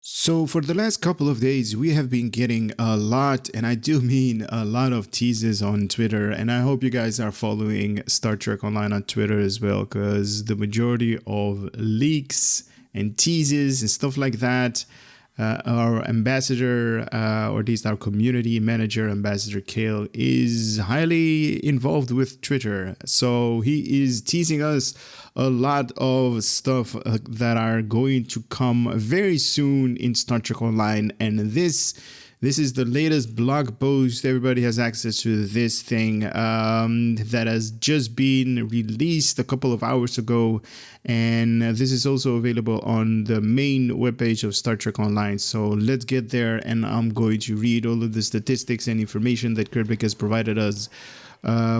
So for the last couple of days, we have been getting a lot, and I do mean a lot of teases on Twitter, and I hope you guys are following Star Trek Online on Twitter as well, because the majority of leaks and teases and stuff like that, our ambassador, or at least our community manager, Ambassador Kale, is highly involved with Twitter. So he is teasing us a lot of stuff that are going to come very soon in Star Trek Online, and this is the latest blog post. Everybody has access to this thing that has just been released a couple of hours ago, and this is also available on the main webpage of Star Trek Online. So let's get there, and I'm going to read all of the statistics and information that Cryptic has provided us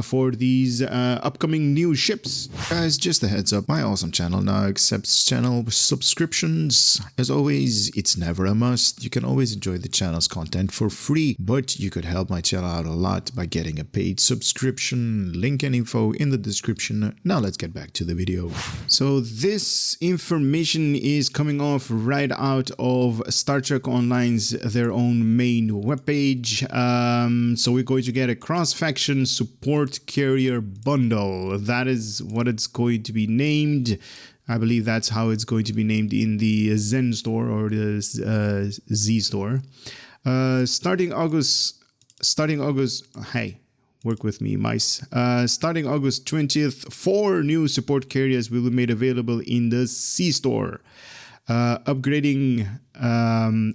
for these upcoming new ships. Guys, just a heads up, my awesome channel now accepts channel subscriptions. As always, it's never a must. You can always enjoy the channel's content for free, but you could help my channel out a lot by getting a paid subscription. Link and info in the description. Now let's get back to the video. So this information is coming off right out of Star Trek Online's their own main webpage. So we're going to get a cross-faction support carrier bundle. That is what it's going to be named. I believe that's how it's going to be named in the Zen store or the Z store. Starting August, hey, work with me, mice. Starting August 20th, 4 new support carriers will be made available in the C store. Upgrading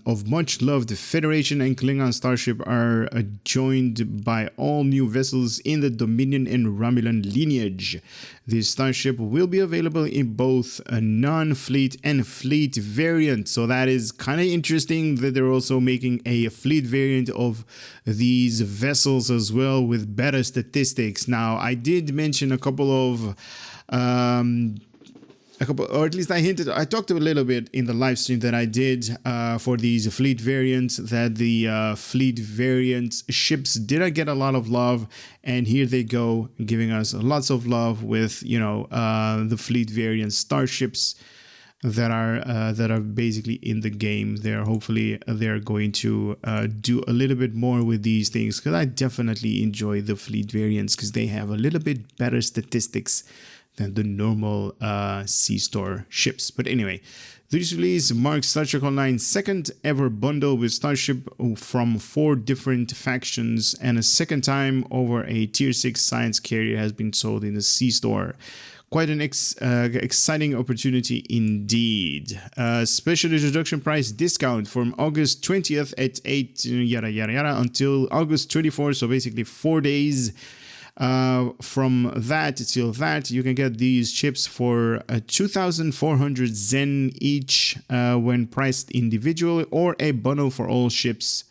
of much-loved Federation and Klingon Starship are joined by all new vessels in the Dominion and Romulan lineage. This Starship will be available in both a non-fleet and fleet variant. So that is kind of interesting that they're also making a fleet variant of these vessels as well with better statistics. Now, I did mention a couple, or at least I talked a little bit in the live stream that I did for these fleet variants, that the fleet variant ships didn't get a lot of love, and here they go, giving us lots of love with, you know, the fleet variant starships that are basically in the game. Hopefully they're going to do a little bit more with these things, because I definitely enjoy the fleet variants because they have a little bit better statistics than the normal C-Store ships. But anyway, this release marks Star Trek Online's second ever bundle with Starship from 4 different factions, and a second time over a Tier 6 science carrier has been sold in the C-Store. Quite an exciting opportunity indeed. Special introduction price discount from August 20th at 8 yada yada yada until August 24th, so basically 4 days. From that till that, you can get these chips for 2,400 Zen each when priced individually, or a bundle for all ships.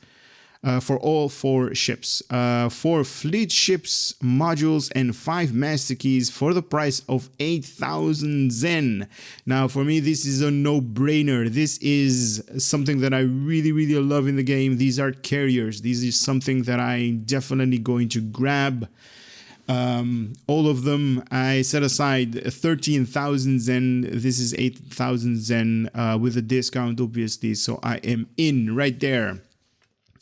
For all 4 ships, 4 fleet ships, modules, and 5 master keys for the price of 8,000 Zen. Now, for me, this is a no-brainer. This is something that I really, really love in the game. These are carriers. This is something that I'm definitely going to grab. All of them. I set aside 13,000 Zen. This is 8,000 Zen with a discount, obviously. So I am in right there.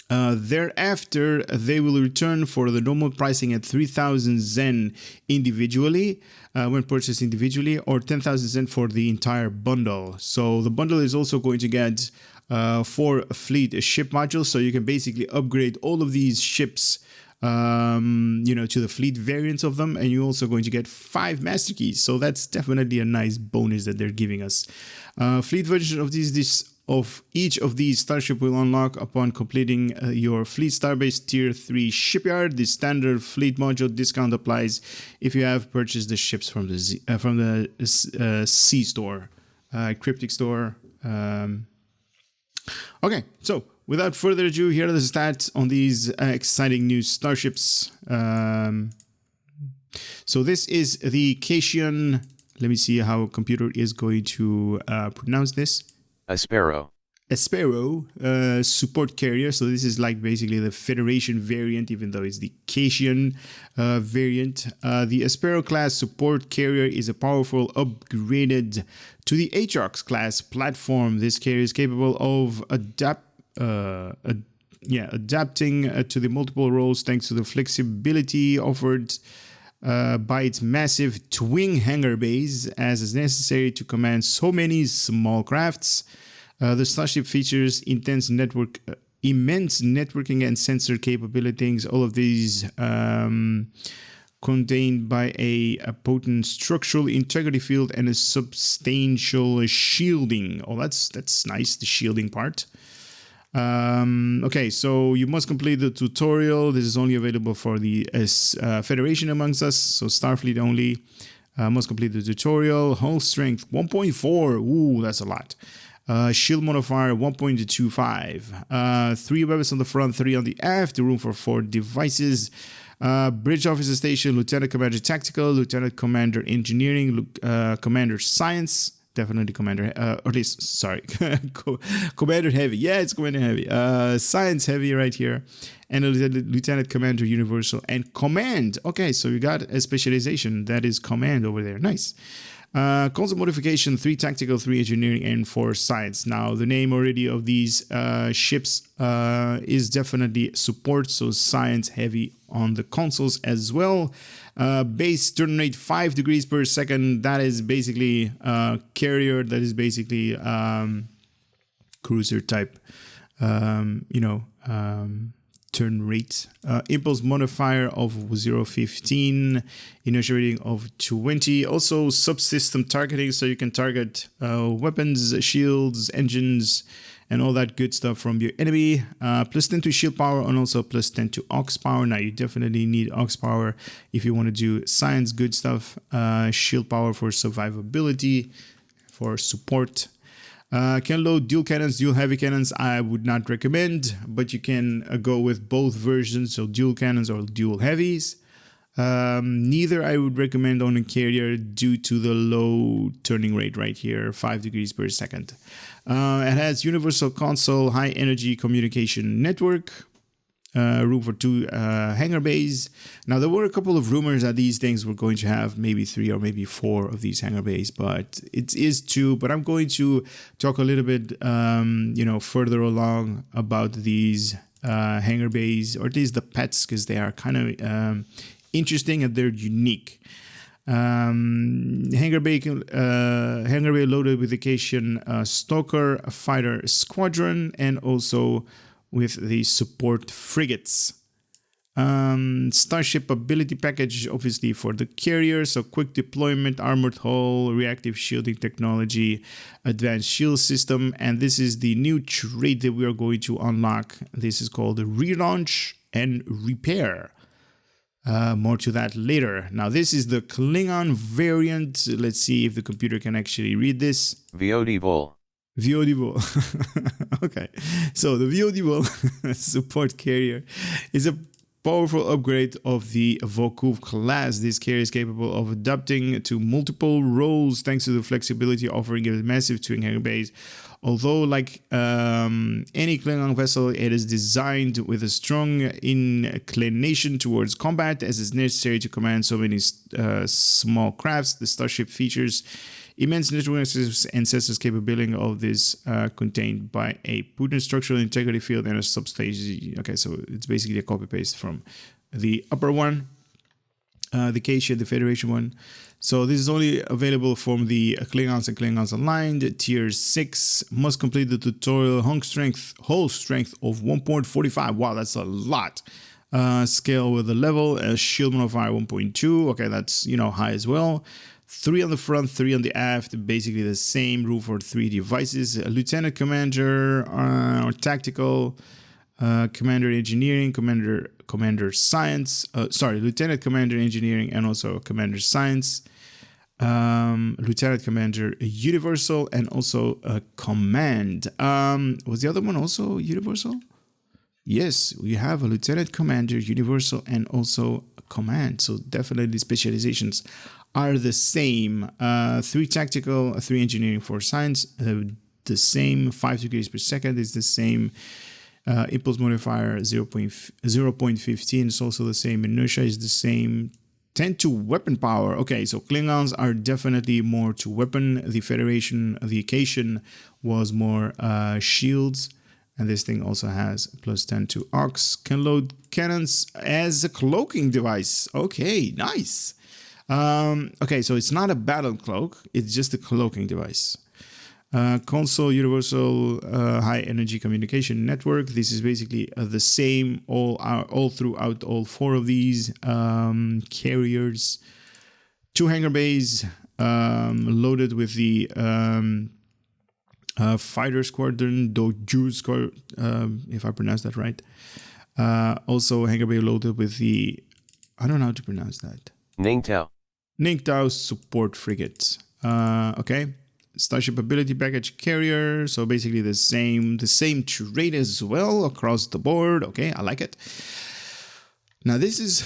Thereafter, they will return for the normal pricing at 3,000 Zen individually, when purchased individually, or 10,000 Zen for the entire bundle. So the bundle is also going to get 4 fleet ship modules, so you can basically upgrade all of these ships, you know, to the fleet variants of them, and you're also going to get 5 master keys. So that's definitely a nice bonus that they're giving us. Fleet version of of each of these starship will unlock upon completing your Fleet Starbase Tier 3 shipyard. The standard fleet module discount applies if you have purchased the ships from the C store, Cryptic store. Okay, so without further ado, here are the stats on these exciting new starships. So this is the Caitian. Let me see how a computer is going to pronounce this. Aspero. Aspero support carrier. So this is like basically the Federation variant, even though it's the Caitian variant. The Aspero class support carrier is a powerful upgraded to the Atrox class platform. This carrier is capable of adapting to the multiple roles thanks to the flexibility offered by its massive twin hangar base, as is necessary to command so many small crafts. The Starship features immense networking and sensor capabilities. All of these contained by a potent structural integrity field and a substantial shielding. Oh, that's nice, the shielding part. Okay, so you must complete the tutorial. This is only available for the Federation amongst us, so Starfleet only. Must complete the tutorial. Hull strength 1.4. Ooh, that's a lot. Shield modifier 1.25. 3 weapons on the front, 3 on the aft. Room for 4 devices. Bridge officer station, Lieutenant Commander Tactical, Lieutenant Commander Engineering, Commander Science. Definitely Commander, or at least, sorry, Commander Heavy. Yeah, it's Commander Heavy. Science Heavy right here. And a Lieutenant Commander Universal and Command. Okay, so you got a specialization. That is Command over there. Nice. Console modification, 3 tactical, 3 engineering, and 4 science. Now, the name already of these ships is definitely support, so science heavy on the consoles as well. Base turn rate 5 degrees per second. That is basically carrier. That is basically cruiser type, turn rate. Impulse modifier of 0.15, inertia rating of 20. Also subsystem targeting, so you can target weapons, shields, engines, and all that good stuff from your enemy. Plus 10 to shield power and also plus 10 to aux power. Now you definitely need aux power if you want to do science good stuff. Shield power for survivability, for support. Can load dual cannons, dual heavy cannons. I would not recommend, but you can go with both versions, so dual cannons or dual heavies. Neither I would recommend on a carrier due to the low turning rate right here, 5 degrees per second. It has universal console, high energy communication network. Room for 2 hangar bays. Now, there were a couple of rumors that these things were going to have maybe 3 or maybe 4 of these hangar bays, but it is 2. But I'm going to talk a little bit, further along about these hangar bays, or at least the pets, because they are kind of interesting and they're unique. Hangar bay loaded with the Caitian Stalker fighter squadron, and also with the support frigates. Starship ability package, obviously for the carrier, so quick deployment, armored hull, reactive shielding technology, advanced shield system, and this is the new trait that we are going to unlock. This is called the Relaunch and Repair. More to that later. Now, this is the Klingon variant. Let's see if the computer can actually read this. Vo'devwl. Vo'devwl. Okay, so the Vo'devwl support carrier is a powerful upgrade of the Vo'quv class. This carrier is capable of adapting to multiple roles thanks to the flexibility, offering a massive twin hangar base. Although, like any Klingon vessel, it is designed with a strong inclination towards combat, as is necessary to command so many small crafts. The Starship features immense network and sensors capability of this contained by a potent structural integrity field and a substation. Okay, so it's basically a copy paste from the upper one, the Caitian, the Federation one. So this is only available from the Klingons and Klingons Aligned. Tier 6 must complete the tutorial. Hull strength of 1.45. Wow, that's a lot. Scale with the level. Shield modifier 1.2. Okay, that's high as well. 3 on the front, 3 on the aft, basically the same. Room for 3 devices. Lieutenant Commander, Tactical, Commander Engineering, Commander Science. Lieutenant Commander Engineering and also Commander Science. Lieutenant Commander Universal and also Command. Was the other one also Universal? Yes, we have a Lieutenant Commander Universal and also Command. So definitely specializations are the same. 3 tactical, 3 engineering, 4 science. the same. 5 degrees per second is the same. Impulse modifier 0.15 is also the same. Inertia is the same. 10 to weapon power. Okay, so Klingons are definitely more to weapon. The Federation, the Caitian, was more shields. And this thing also has plus 10 to Ox. Can load cannons as a cloaking device. Okay, nice. Okay, so it's not a battle cloak. It's just a cloaking device. Console Universal High Energy Communication Network. This is basically the same all throughout all 4 of these carriers. 2 hangar bays loaded with the fighter squadron, Doju squadron, if I pronounce that right. Also hangar bay loaded with the, I don't know how to pronounce that. Ningtao support frigates. Okay. Starship ability package carrier, so basically the same trait as well across the board. Okay, I like it. Now this is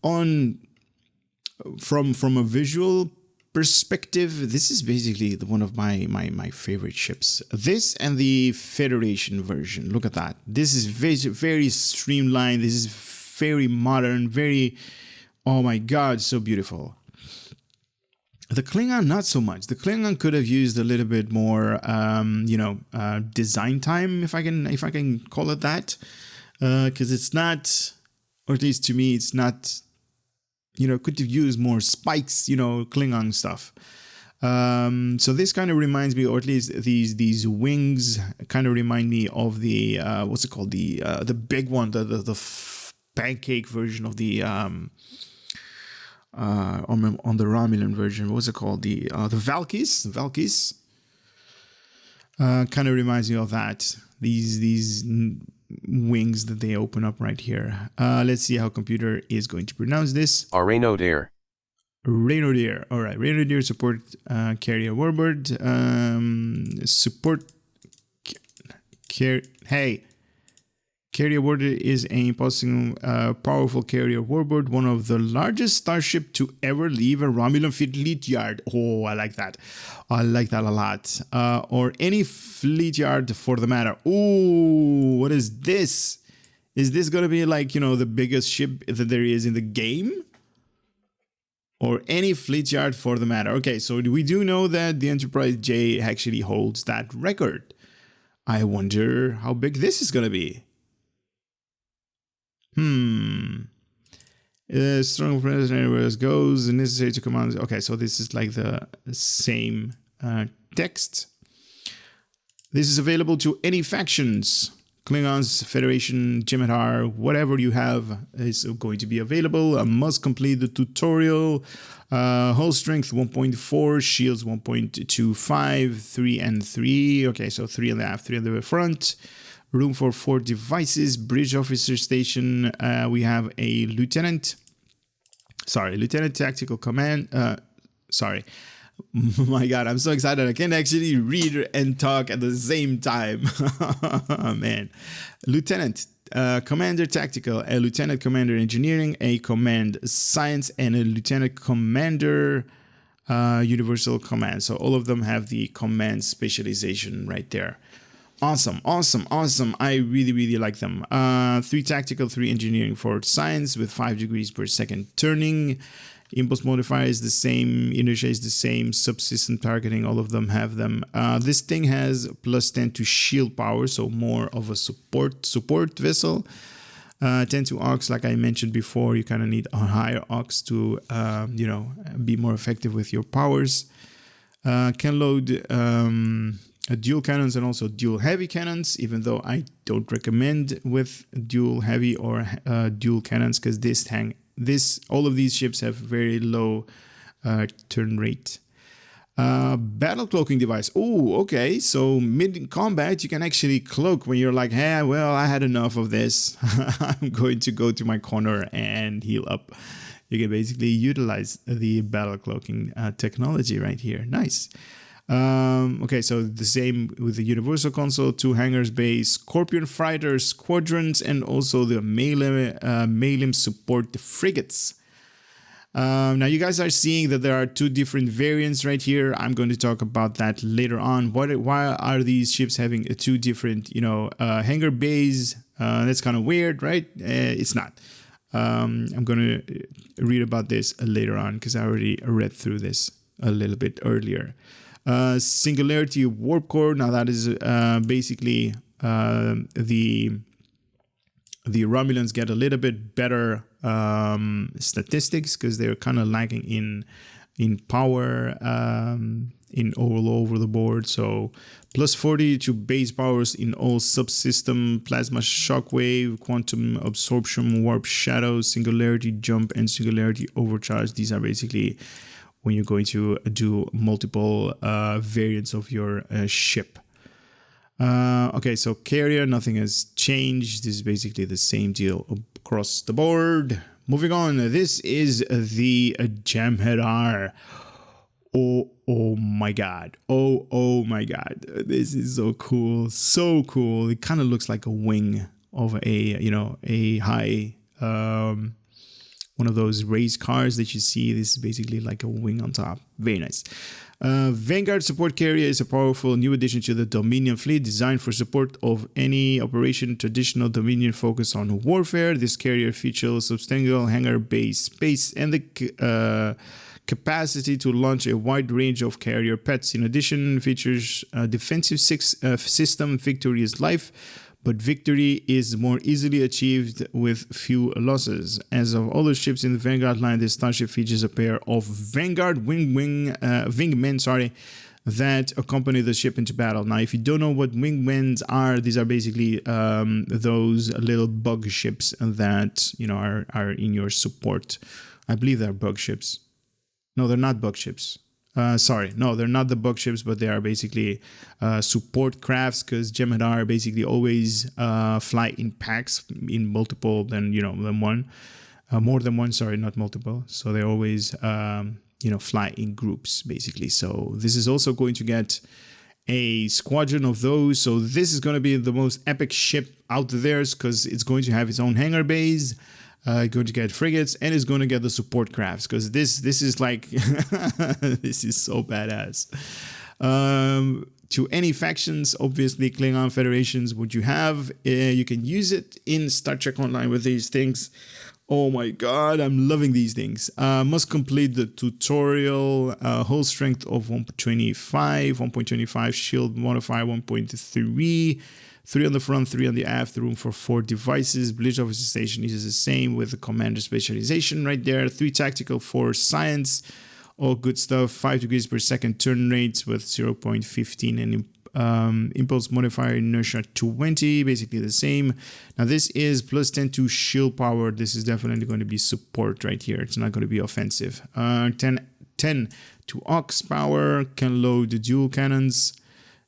on from a visual perspective. This is basically one of my favorite ships. This and the Federation version. Look at that. This is very streamlined. This is very modern. Very, oh my God, so beautiful. The Klingon, not so much. The Klingon could have used a little bit more, design time, if I can call it that, because it's not, or at least to me, it's not. Could have used more spikes, Klingon stuff. So this kind of reminds me, or at least these wings kind of remind me of the what's it called, the big one, the pancake version of the. On the Romulan version, what's it called? The Valkys. Kind of reminds me of that. These wings that they open up right here. Let's see how computer is going to pronounce this. Raynodier. All right, Raynodier support carrier Warbird. Support. Carrier Warbird is a powerful carrier Warbird, one of the largest starship to ever leave a Romulan fleet yard. Oh, I like that. I like that a lot. Or any fleet yard for the matter. Ooh, what is this? Is this going to be like, the biggest ship that there is in the game? Or any fleet yard for the matter. Okay, so we do know that the Enterprise J actually holds that record. I wonder how big this is going to be. Strong presence anywhere else goes, necessary to command. Okay, so this is like the same text. This is available to any factions. Klingons, Federation, Jem'Hadar, whatever you have is going to be available. Must complete the tutorial. Hull strength 1.4, shields 1.25, 3 and 3. Okay, so 3 on the aft, 3 on the front. Room for 4 devices. Bridge officer station. We have a lieutenant tactical command. My God, I'm so excited. I can actually read and talk at the same time. Man. Lieutenant commander tactical, a lieutenant commander engineering, a command science, and a lieutenant commander universal command. So all of them have the command specialization right there. Awesome. I really like them. 3 tactical, 3 engineering, 4 science with 5 degrees per second turning. Impulse modifier is the same. Inertia is the same. Subsystem targeting, all of them have them. This thing has plus 10 to shield power, so more of a support vessel. 10 to Ox, like I mentioned before, you kind of need a higher Ox to, be more effective with your powers. Can load dual cannons and also dual heavy cannons, even though I don't recommend with dual heavy or dual cannons, because all of these ships have very low turn rate. Battle cloaking device. Oh, okay. So mid combat, you can actually cloak when you're like, hey, well, I had enough of this. I'm going to go to my corner and heal up. You can basically utilize the battle cloaking technology right here. Nice. Okay, so the same with the universal console, 2 hangars bay, Scorpion fighter squadrons, and also the Maelem support frigates. Now you guys are seeing that there are two different variants right here. I'm going to talk about that later on. Why are these ships having two different, hangar bays? That's kind of weird, right? It's not. I'm going to read about this later on because I already read through this a little bit earlier. Singularity warp core. Now that is basically the Romulans get a little bit better statistics because they're kind of lacking in power in all over the board. So plus 40 to base powers in all subsystem, plasma shockwave, quantum absorption, warp shadow, singularity jump, and singularity overcharge. These are basically when you're going to do multiple variants of your ship. Okay, so carrier, nothing has changed. This is basically the same deal across the board. Moving on, this is the Jem'Hadar. Oh my god. Oh my god. This is so cool. So cool. It kind of looks like a wing of a high one of those race cars that you see. This is basically like a wing on top. Very nice. Vanguard support carrier is a powerful new addition to the Dominion fleet designed for support of any operation. Traditional Dominion focus on warfare. This carrier features substantial hangar base space and the capacity to launch a wide range of carrier pets. In addition, features a defensive system. Victory is life, but victory is more easily achieved with few losses. As of other ships in the Vanguard line, this starship features a pair of Vanguard wingmen, that accompany the ship into battle. Now, if you don't know what wingmen are, these are basically those little bug ships that are in your support. I believe they're bug ships. No, they're not bug ships. No, they're not the bug ships, but they are basically support crafts because Jem'Hadar basically always fly in packs in multiple than one, more than one. Sorry, not multiple. So they always fly in groups basically. So this is also going to get a squadron of those. So this is going to be the most epic ship out there because it's going to have its own hangar bays. Going to get frigates and is going to get the support crafts because this is like this is so badass. To any factions, obviously Klingon Federations, what you have, you can use it in Star Trek Online with these things. Oh my god, I'm loving these things. Must complete the tutorial. Hull strength of 1.25, shield modifier 1.3. 3 on the front, 3 on the aft, room for 4 devices. Bridge officer station is the same with the commander specialization right there. 3 tactical, 4 science, all good stuff. 5 degrees per second turn rates with 0.15 and impulse modifier inertia 20, basically the same. Now this is plus 10 to shield power. This is definitely going to be support right here. It's not going to be offensive. 10 to aux power, can load the dual cannons.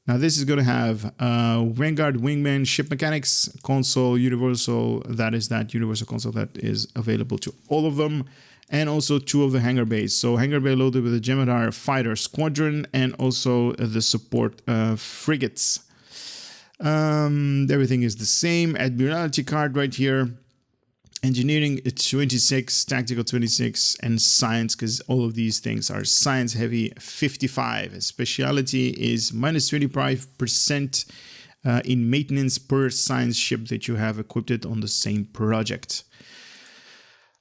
Now this is going to have Vanguard wingman, ship mechanics, console, universal. That is that universal console that is available to all of them. And also 2 of the hangar bays. So hangar bay loaded with the Jem'Hadar fighter squadron and also the support frigates. Everything is the same. Admiralty card right here. Engineering 26, tactical 26, and science, because all of these things are science heavy, 55. Speciality is minus 25% in maintenance per science ship that you have equipped on the same project.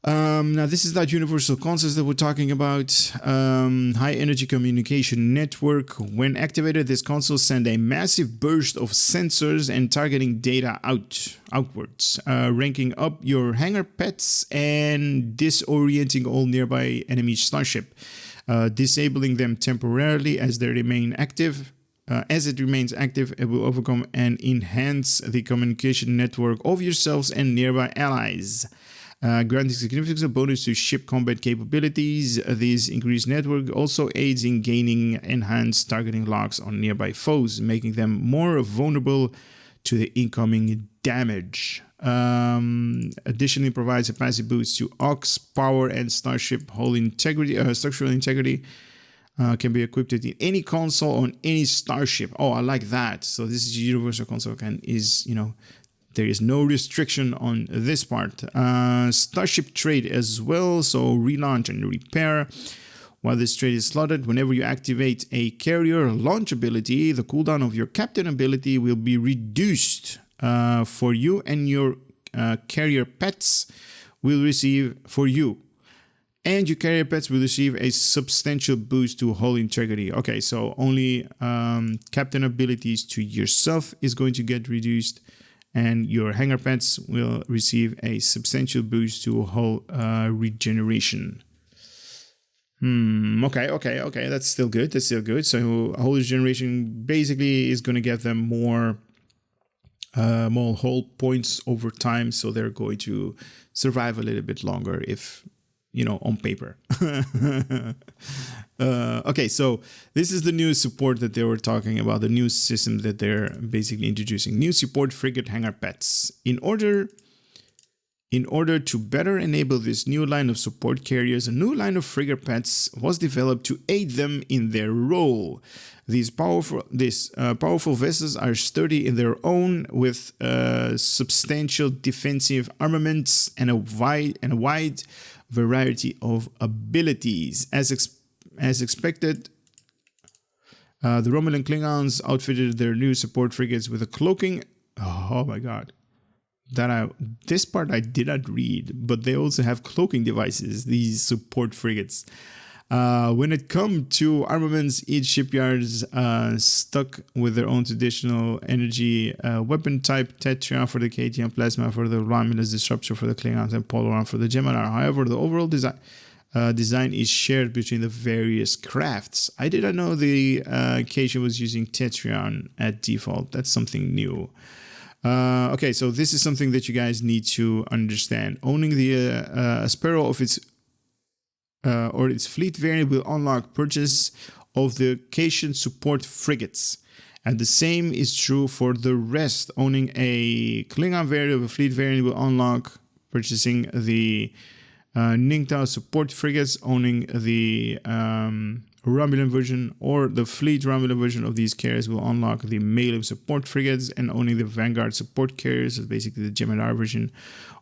Now this is that universal console that we're talking about. High energy communication network. When activated, this console sends a massive burst of sensors and targeting data outwards, ranking up your hangar pets and disorienting all nearby enemy starship, disabling them temporarily as they remain active. As it remains active, it will overcome and enhance the communication network of yourselves and nearby allies. Granting significant bonus to ship combat capabilities. This increased network also aids in gaining enhanced targeting locks on nearby foes, making them more vulnerable to the incoming damage. Additionally, provides a passive boost to aux power and starship hull integrity, structural integrity. Can be equipped in any console on any starship. Oh, I like that. So this is universal console There is no restriction on this part. Starship trade as well, so relaunch and repair. While this trade is slotted, whenever you activate a carrier launch ability, the cooldown of your captain ability will be reduced for you, and your carrier pets will receive for you. And your carrier pets will receive a substantial boost to hull integrity. Okay, so only captain abilities to yourself is going to get reduced, and your hangar pets will receive a substantial boost to hull regeneration. Okay. That's still good. So hull regeneration basically is going to get them more hull points over time, so they're going to survive a little bit longer if, on paper. Okay, so this is the new support that they were talking about, the new system that they're basically introducing. New support frigate hangar pets. In order to better enable this new line of support carriers, a new line of frigate pets was developed to aid them in their role. These powerful vessels are sturdy in their own, with substantial defensive armaments and a wide variety of abilities. As expected, the Romulan Klingons outfitted their new support frigates with a cloaking. Oh my god. This part I did not read, but they also have cloaking devices, these support frigates. When it comes to armaments, each shipyard is stuck with their own traditional energy weapon type: Tetra for the Caitian, Plasma for the Romulan, Disruptor for the Klingons, and Polaron for the Jem'Hadar. However, the overall design is shared between the various crafts. I did not know the Caitian was using Tetrion at default. That's something new. Okay, so this is something that you guys need to understand. Owning the Aspero of its fleet variant will unlock purchase of the Caitian support frigates. And the same is true for the rest. Owning a Klingon variant of a fleet variant will unlock purchasing the Ningtao support frigates. Owning the Romulan version or the fleet Romulan version of these carriers will unlock the Malum support frigates, and owning the Vanguard support carriers, so basically the Jem'Hadar version,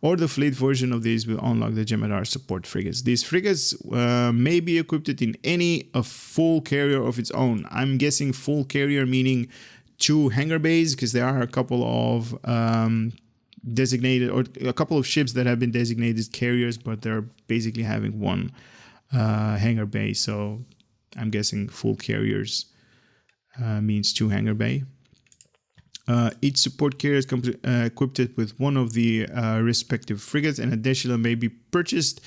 or the fleet version of these will unlock the Jem'Hadar support frigates. These frigates may be equipped in a full carrier of its own. I'm guessing full carrier meaning 2 hangar bays, because there are a couple of designated, or a couple of ships that have been designated carriers, but they're basically having 1 hangar bay. So I'm guessing full carriers means 2 hangar bay. Each support carrier is equipped with one of the respective frigates, and additional may be purchased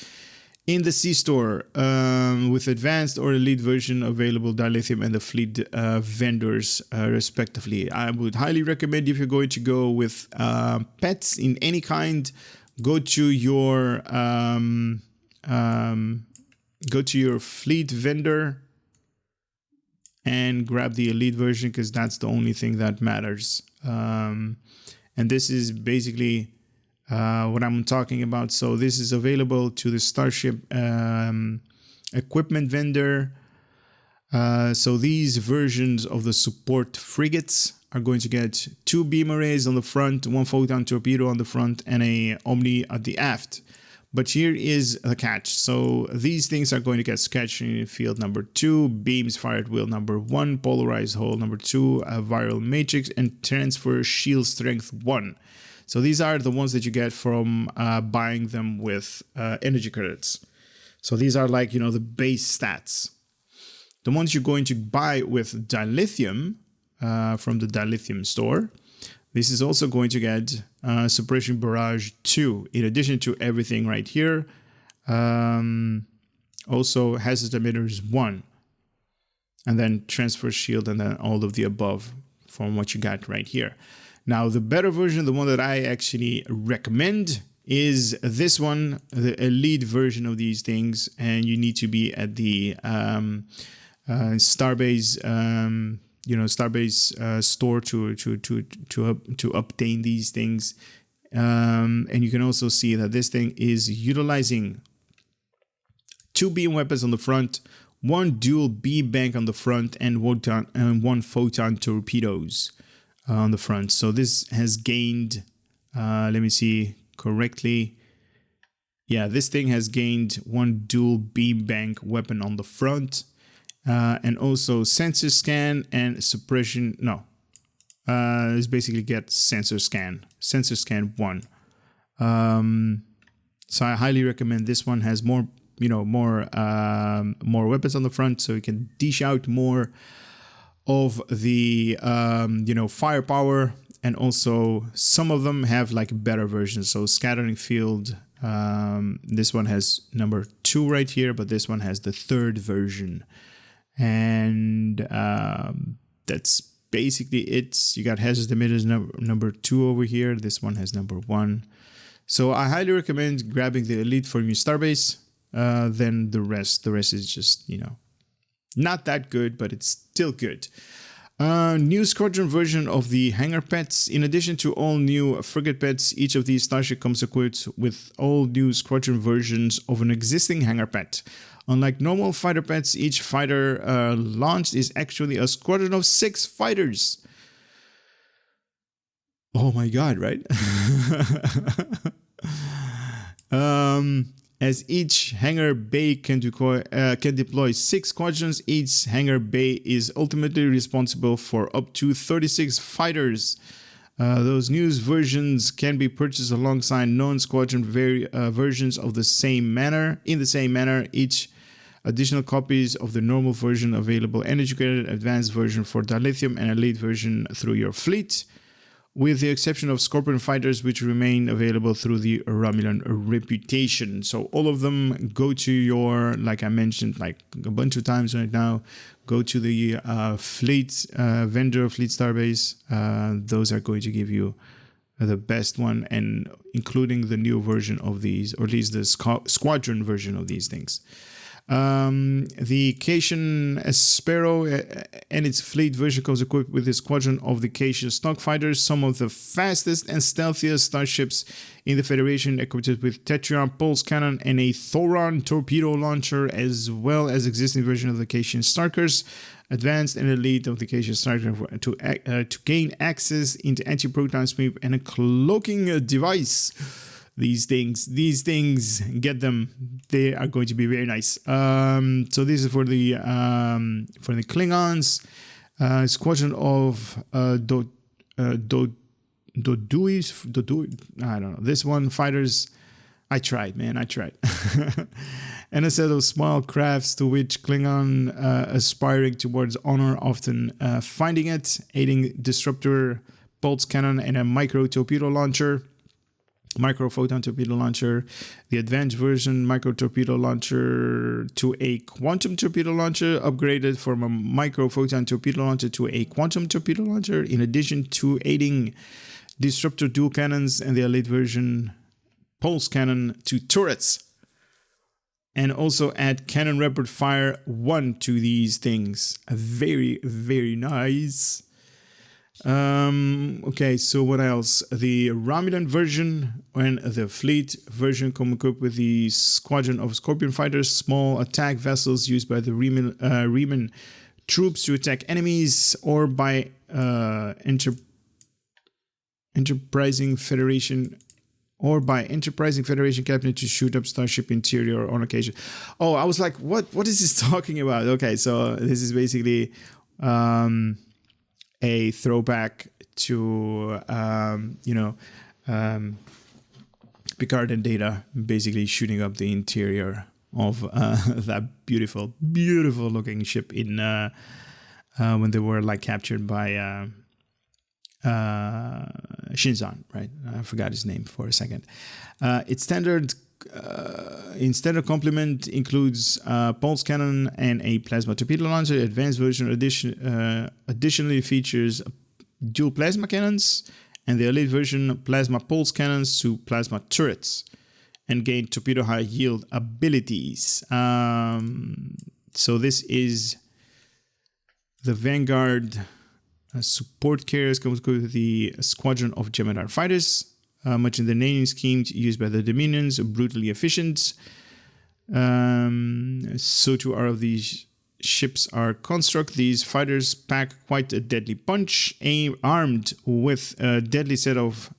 in the C-store with advanced or elite version available dilithium and the fleet vendors respectively. I would highly recommend, if you're going to go with pets in any kind, go to your fleet vendor and grab the elite version, because that's the only thing that matters. And this is basically what I'm talking about. So this is available to the Starship equipment vendor. So these versions of the support frigates are going to get 2 beam arrays on the front, 1 photon torpedo on the front, and a Omni at the aft. But here is the catch. So these things are going to get scattering field number 2, beams fired wheel number 1, polarized hull number 2, a viral matrix, and transfer shield strength 1. So these are the ones that you get from buying them with energy credits. So these are like, the base stats. The ones you're going to buy with dilithium from the dilithium store, this is also going to get Suppression Barrage 2, in addition to everything right here. Also Hazard Emitters 1. And then Transfer Shield, and then all of the above from what you got right here. Now, the better version, the one that I actually recommend, is this one, the elite version of these things. And you need to be at the Starbase Starbase store to obtain these things, and you can also see that this thing is utilizing 2 beam weapons on the front, 1 dual B bank on the front, and 1 photon torpedoes on the front. So this has gained Let me see correctly. Yeah, this thing has gained one dual beam bank weapon on the front, and also sensor scan and suppression. No, it's basically get sensor scan 1. So I highly recommend this one. Has more, more weapons on the front, so you can dish out more of the firepower, and also some of them have like better versions. So scattering field. This one has number 2 right here, but this one has the 3rd version, and that's basically it. You got hazard emitters number 2 over here. This one has number 1. So I highly recommend grabbing the elite from your starbase. Then the rest is just not that good, but it's still good. New Squadron version of the hangar pets. In addition to all new frigate pets, each of these starship comes equipped with all new Squadron versions of an existing hangar pet. Unlike normal fighter pets, each fighter launched is actually a squadron of 6 fighters. Oh my god, right? As each hangar bay can deploy 6 squadrons, each hangar bay is ultimately responsible for up to 36 fighters. Those new versions can be purchased alongside non-squadron versions of the same manner. In the same manner, each additional copies of the normal version available, energy-graded advanced version for dilithium, and elite version through your fleet, with the exception of Scorpion fighters, which remain available through the Romulan reputation. So all of them go to your, like I mentioned, like a bunch of times right now, go to the fleet vendor, fleet starbase. Those are going to give you the best one, and including the new version of these, or at least the squadron version of these things. The Caitian Aspero and its fleet version comes equipped with a squadron of the Caitian stockfighters, some of the fastest and stealthiest starships in the Federation, equipped with Tetrion pulse cannon and a Thoron torpedo launcher, as well as existing version of the Caitian Starkers, advanced and elite of the Caitian Starker to gain access into anti-proton sweep and a cloaking device. These things, get them. They are going to be very nice. So this is for the Klingons, squadron of Doduis. I don't know. This one, fighters. I tried, man. I tried. And a set of small crafts to which Klingon aspiring towards honor often finding it, aiding disruptor pulse cannon and a micro torpedo launcher. Micro photon torpedo launcher, the advanced version micro torpedo launcher to a quantum torpedo launcher, upgraded from a micro photon torpedo launcher to a quantum torpedo launcher, in addition to aiding disruptor dual cannons and the elite version pulse cannon to turrets, and also add cannon rapid fire 1 to these things. Very, very nice. Okay, so what else? The Romulan version and the fleet version come equipped with the squadron of Scorpion fighters, small attack vessels used by the Reman troops to attack enemies, or by enterprising Federation captain to shoot up Starship interior on occasion. Oh, I was like, what is this talking about? Okay, so this is basically a throwback to Picard and Data basically shooting up the interior of that beautiful looking ship in when they were like captured by Shinzon, right? I forgot his name for a second. Its standard complement includes pulse cannon and a plasma torpedo launcher. Advanced version additionally features dual plasma cannons, and the elite version plasma pulse cannons to plasma turrets, and gain torpedo high yield abilities. So this is the Vanguard support carriers, comes with the squadron of Jem'Hadar fighters. Much in the naming scheme used by the Dominions, brutally efficient. So too are of these ships are construct. These fighters pack quite a deadly punch, armed with a deadly set of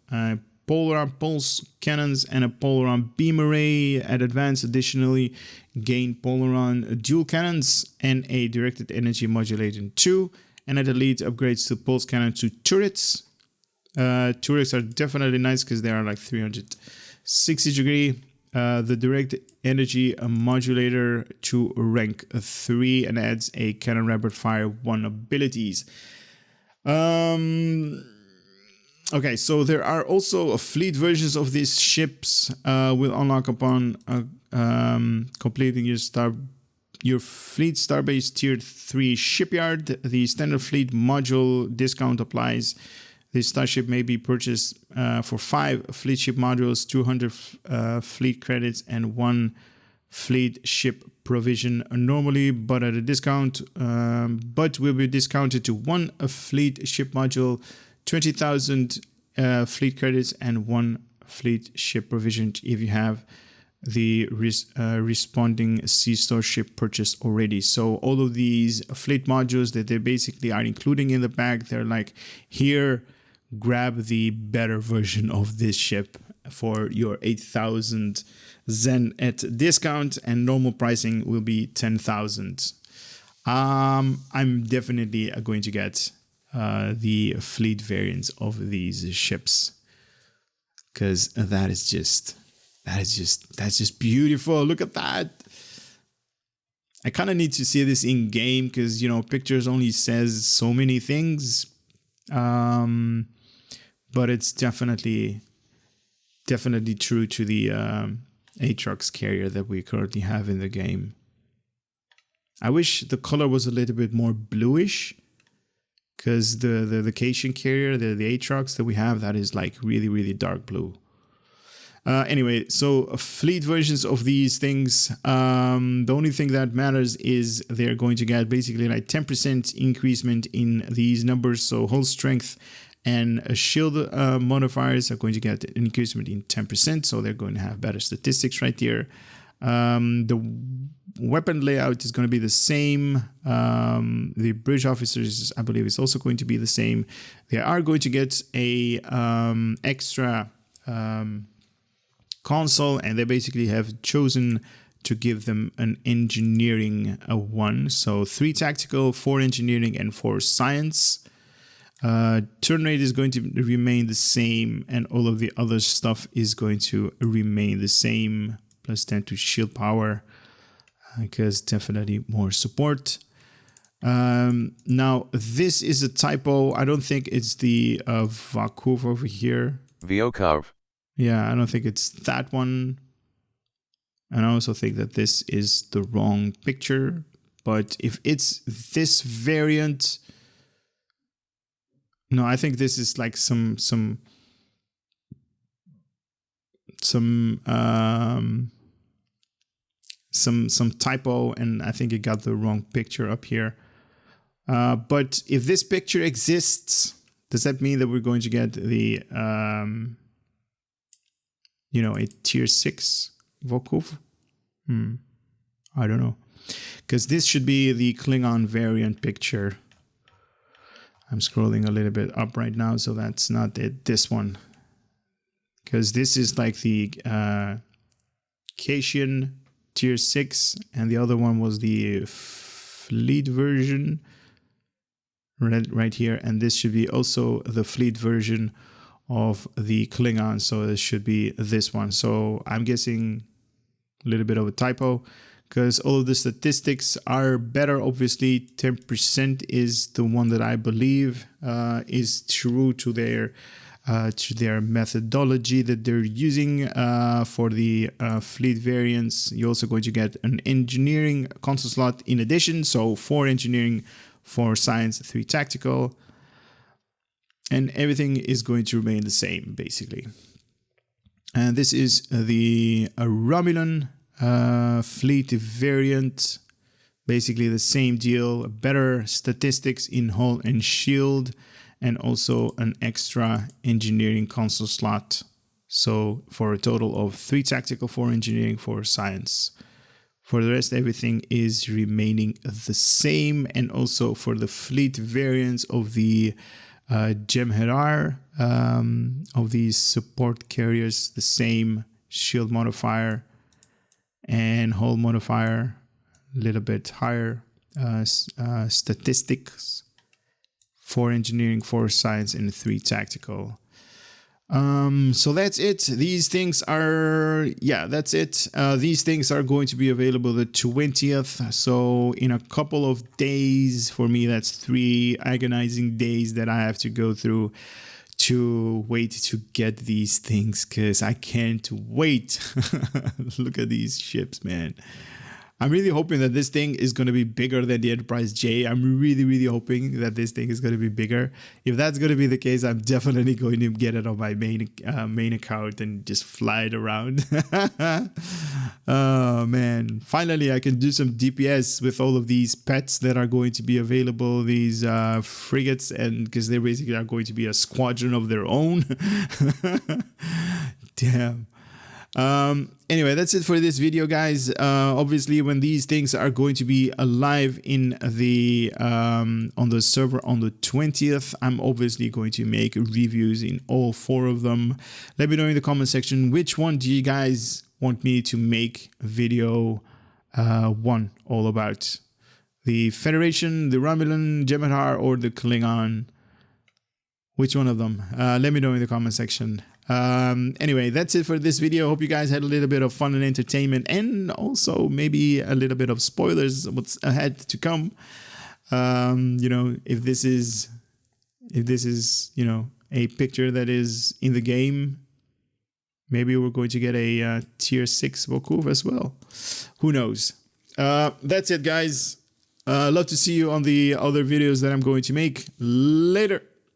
Polaron pulse cannons and a Polaron beam array. At advanced, additionally, gain Polaron dual cannons and a directed energy modulating 2. And at elite, upgrades to pulse cannon to turrets. Turrets are definitely nice because they are like 360 degree. The direct energy modulator to rank 3 and adds a cannon rapid fire 1 abilities. Okay, so there are also fleet versions of these ships. Will unlock upon completing your fleet starbase tier 3 shipyard. The standard fleet module discount applies. The starship may be purchased for 5 fleet ship modules, 200 fleet credits, and 1 fleet ship provision normally, but at a discount, but will be discounted to 1 fleet ship module, 20,000 fleet credits, and 1 fleet ship provision if you have the responding sea starship purchased already. So all of these fleet modules that they basically are including in the pack, they're like, here, grab the better version of this ship for your 8,000 Zen at discount, and normal pricing will be 10,000. I'm definitely going to get the fleet variants of these ships, because that's just beautiful. Look at that. I kind of need to see this in game because, you know, pictures only says so many things. But it's definitely true to the Atrox carrier that we currently have in the game. I wish the color was a little bit more bluish, because the Caitian carrier, the Atrox that we have, that is like really, really dark blue. Anyway, so fleet versions of these things, the only thing that matters is they're going to get basically like 10% increasement in these numbers. So hull strength and shield modifiers are going to get an increasement in 10%. So they're going to have better statistics right here. The weapon layout is going to be the same. The bridge officers, I believe, is also going to be the same. They are going to get a extra console, and they basically have chosen to give them an engineering 1. So 3 tactical, 4 engineering, and 4 science. Turn rate is going to remain the same, and all of the other stuff is going to remain the same. Plus 10 to shield power, because definitely more support. Now, this is a typo. I don't think it's the Vo'quv over here. Vo'quv. Yeah, I don't think it's that one. And I also think that this is the wrong picture. But if it's this variant... No, I think this is like some typo, and I think it got the wrong picture up here. But if this picture exists, does that mean that we're going to get the a tier 6 Vo'quv? I don't know, because this should be the Klingon variant picture. I'm scrolling a little bit up right now, so that's not it. This one, because this is like the Caitian tier 6, and the other one was the fleet version right here, and this should be also the fleet version of the Klingon, so this should be this one. So I'm guessing a little bit of a typo, because all of the statistics are better. Obviously 10% is the one that I believe is true to their methodology that they're using for the fleet variants. You're also going to get an engineering console slot in addition, so 4 engineering, 4 science, 3 tactical, and everything is going to remain the same basically. And this is the Romulan fleet variant, basically the same deal, better statistics in hull and shield, and also an extra engineering console slot. So for a total of 3 tactical, 4 engineering, 4 science. For the rest, everything is remaining the same. And also for the fleet variants of the Jem'Hadar of these support carriers, the same shield modifier and hull modifier, a little bit higher. Statistics, 4 engineering, 4 science, and 3 tactical. So that's it. These things are, that's it. These things are going to be available the 20th. So in a couple of days, for me, that's 3 agonizing days that I have to go through to wait to get these things, because I can't wait. Look at these ships, man. I'm really hoping that this thing is going to be bigger than the Enterprise J. I'm really hoping that this thing is going to be bigger. If that's going to be the case, I'm definitely going to get it on my main account and just fly it around. Oh, man. Finally, I can do some DPS with all of these pets that are going to be available, these frigates, and because they basically are going to be a squadron of their own. Damn. Anyway, that's it for this video, guys. Obviously, when these things are going to be alive in the on the server on the 20th, I'm obviously going to make reviews in all 4 of them. Let me know in the comment section which one do you guys want me to make video 1 all about: the Federation, the Romulan, Jem'Hadar, or the Klingon. Which one of them? Let me know in the comment section. Anyway, that's it for this video. Hope you guys had a little bit of fun and entertainment, and also maybe a little bit of spoilers of what's ahead to come. You know, if this is you know, a picture that is in the game, maybe we're going to get a tier 6 Vo'quv as well. Who knows? That's it, guys. Love to see you on the other videos that I'm going to make later.